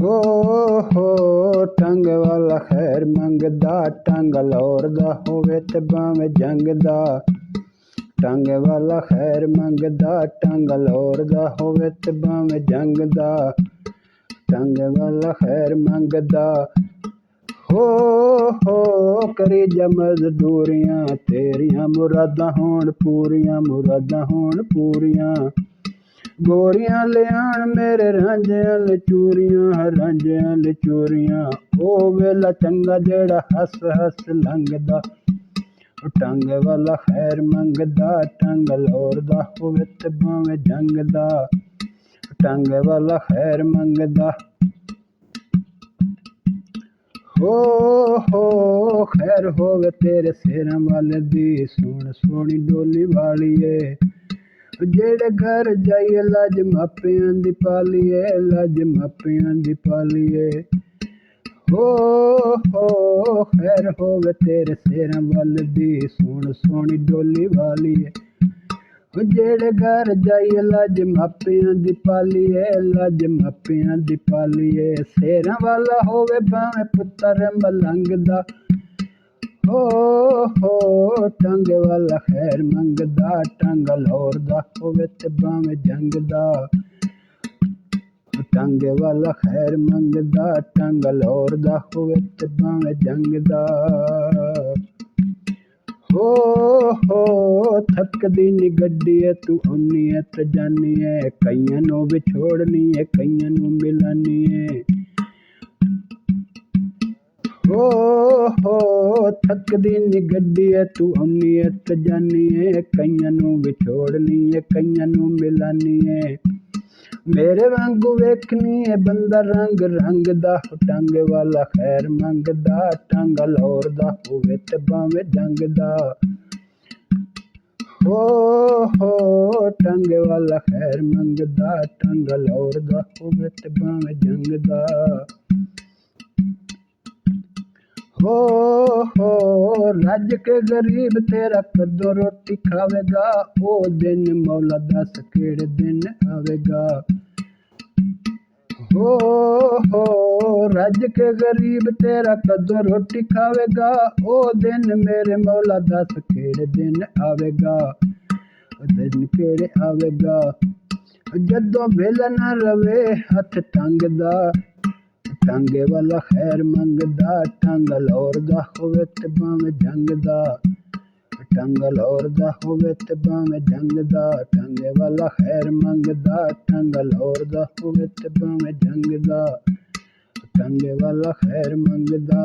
ਹੋ ਟੰਗ ਵਾਲਾ ਖੈਰ ਮੰਗਦਾ, ਟੰਗ ਲੌਰ ਦਾ ਹੋਵੇ ਤੇ ਭਾਵੇਂ ਜੰਗ ਦਾ। ਟੰਗ ਵਾਲਾ ਖੈਰ ਮੰਗਦਾ, ਟੰਗ ਲੌਰ ਦਾ ਹੋਵੇ ਤੇ ਭਾਵੇਂ ਜੰਗ ਦਾ। ਟੰਗ ਵਾਲਾ ਖੈਰ ਮੰਗਦਾ, ਹੋ ਕਰੀ ਜਾ ਮਜ਼ਦੂਰੀਆਂ, ਤੇਰੀਆਂ ਮੁਰਾਦਾਂ ਹੋਣ ਪੂਰੀਆਂ, ਮੁਰਾਦਾਂ ਹੋਣ ਪੂਰੀਆਂ। ਗੋਰੀਆਂ ਲਿਆਣ ਮੇਰੇ ਰਾਂਝਿਆਂ ਲਈ ਚੂਰੀਆਂ, ਰਾਂਝਿਆਂ ਲਈ ਚੂਰੀਆਂ। ਉਹ ਵੇਲਾ ਚੰਗਾ ਜਿਹੜਾ ਹੱਸ ਹੱਸ ਲੰਘਦਾ। ਟੰਗ ਵਾਲਾ ਖੈਰ ਮੰਗਦਾ, ਟੰਗ ਲੌਰ ਦਾ ਹੋਵੇ ਤੇ ਭਾਵੇਂ ਜੰਗ ਦਾ। ਟੰਗ ਵਾਲਾ ਖੈਰ ਮੰਗਦਾ, ਹੋ ਖੈਰ ਹੋਵੇ ਤੇਰੇ ਸਿਰਾਂ ਵਾਲੇ ਦੀ, ਸੋਹਣੀ ਸੋਹਣੀ ਡੋਲੀ ਵਾਲੀਏ। ਜਿਹੜੇ ਘਰ ਜਾਈਏ ਲੱਜ ਮਾਪਿਆਂ ਦੀ ਪਾਲੀਏ, ਲੱਜ ਮਾਪਿਆਂ ਦੀ ਪਾਲੀਏ। ਹੋ ਖੈਰ ਹੋਵੇ ਤੇਰੇ ਸਿਰਾਂ ਵੱਲ ਦੀ, ਸੋਹਣੀ ਸੋਹਣੀ ਡੋਲੀ ਵਾਲੀਏ। ਜਿਹੜੇ ਘਰ ਜਾਈਏ ਲੱਜ ਮਾਪਿਆਂ ਦੀ ਪਾਲੀਏ, ਲੱਜ ਮਾਪਿਆਂ ਦੀ ਪਾਲੀਏ। ਸਿਰਾਂ ਵਾਲਾ ਹੋਵੇ ਭਾਵੇਂ ਪੁੱਤਰ ਮਲੰਗ ਦਾ। ਹੋ ਟੰਗ ਵਾਲਾ ਖੈਰ ਮੰਗਦਾ, ਟੰਗ ਲੌਰ ਦਾ ਹੋਵੇ ਤੇ ਭਾਵੇਂ ਜੰਗ ਦਾ। ਟੰਗ ਵਾਲਾ ਖੈਰ ਮੰਗਦਾ, ਟੰਗ ਲੌਰ ਦਾ ਹੋਵੇ ਤੇ ਭਾਵੇਂ ਜੰਗ ਦਾ। ਹੋ ਥੱਕਦੀ ਨੀ ਗੱਡੀ ਏ ਤੂੰ ਆਉਣੀ ਏ ਤੇ ਜਾਨੀ ਏ, ਕਈਆਂ ਨੂੰ ਵਿਛੋੜਨੀ ਏ ਕਈਆਂ ਨੂੰ ਮਿਲਾਨੀ ਏ। ਹੋ ਥੱਕਦੀ ਨੀ ਗੱਡੀ ਏ ਤੂੰ ਆਉਣੀ ਏ ਤੇ ਜਾਨੀ ਏ, ਕਈਆਂ ਨੂੰ ਵਿਛੋੜਨੀ ਏ ਕਈਆਂ ਨੂੰ ਮਿਲਾਨੀ ਏ। ਮੇਰੇ ਵਾਂਗੂ ਵੇਖਣੀ ਏ ਬੰਦਾ ਰੰਗ ਰੰਗ ਦਾ। ਟੰਗ ਵਾਲਾ ਖੈਰ ਮੰਗਦਾ, ਟੰਗ ਲੌਰ ਦਾ ਹੋਵੇ ਤੇ ਭਾਵੇਂ ਜੰਗ ਦਾ। ਹੋ ਟੰਗ ਵਾਲਾ ਖੈਰ ਮੰਗਦਾ, ਟੰਗ ਲੌਰ ਦਾ ਹੋਵੇ ਤੇ ਭਾਵੇਂ ਜੰਗ ਦਾ। ਹੋ ਰੱਜ ਕੇ ਗਰੀਬ ਤੇਰਾ ਕਦੋਂ ਰੋਟੀ ਖਾਵੇਗਾ। ਉਹ ਦਿਨ ਮੌਲਾ ਦੱਸ ਕਿਹੜੇ ਦਿਨ ਆਵੇਗਾ। ਹੋ ਰੱਜ ਕੇ ਗਰੀਬ ਤੇਰਾ ਕਦੋਂ ਰੋਟੀ ਖਾਵੇਗਾ। ਉਹ ਦਿਨ ਮੇਰੇ ਮੌਲਾ ਦੱਸ ਕਿਹੜੇ ਦਿਨ ਆਵੇਗਾ। ਦਿਨ ਕਿਹੜੇ ਆਵੇਗਾ। ਜਦੋਂ ਵੇਲਾ ਨਾ ਰਵੇ ਹੱਥ ਟੰਗ ਦਾ। ਟੰਗ ਵਾਲਾ ਖੈਰ ਮੰਗਦਾ, ਟੰਗ ਲੌਰ ਦਾ ਹੋਵੇ ਤੇ ਭਾਵੇਂ ਜੰਗ ਦਾ। ਟੰਗ ਲੌਰ ਦਾ ਹੋਵੇ ਤੇ ਭਾਵੇਂ ਜੰਗ ਦਾ। ਟੰਗ ਵਾਲਾ ਖੈਰ ਮੰਗਦਾ, ਟੰਗ ਲੌਰ ਦਾ ਹੋਵੇ ਤੇ ਭਾਵੇਂ ਜੰਗ ਦਾ। ਟੰਗ ਵਾਲਾ ਖੈਰ ਮੰਗਦਾ।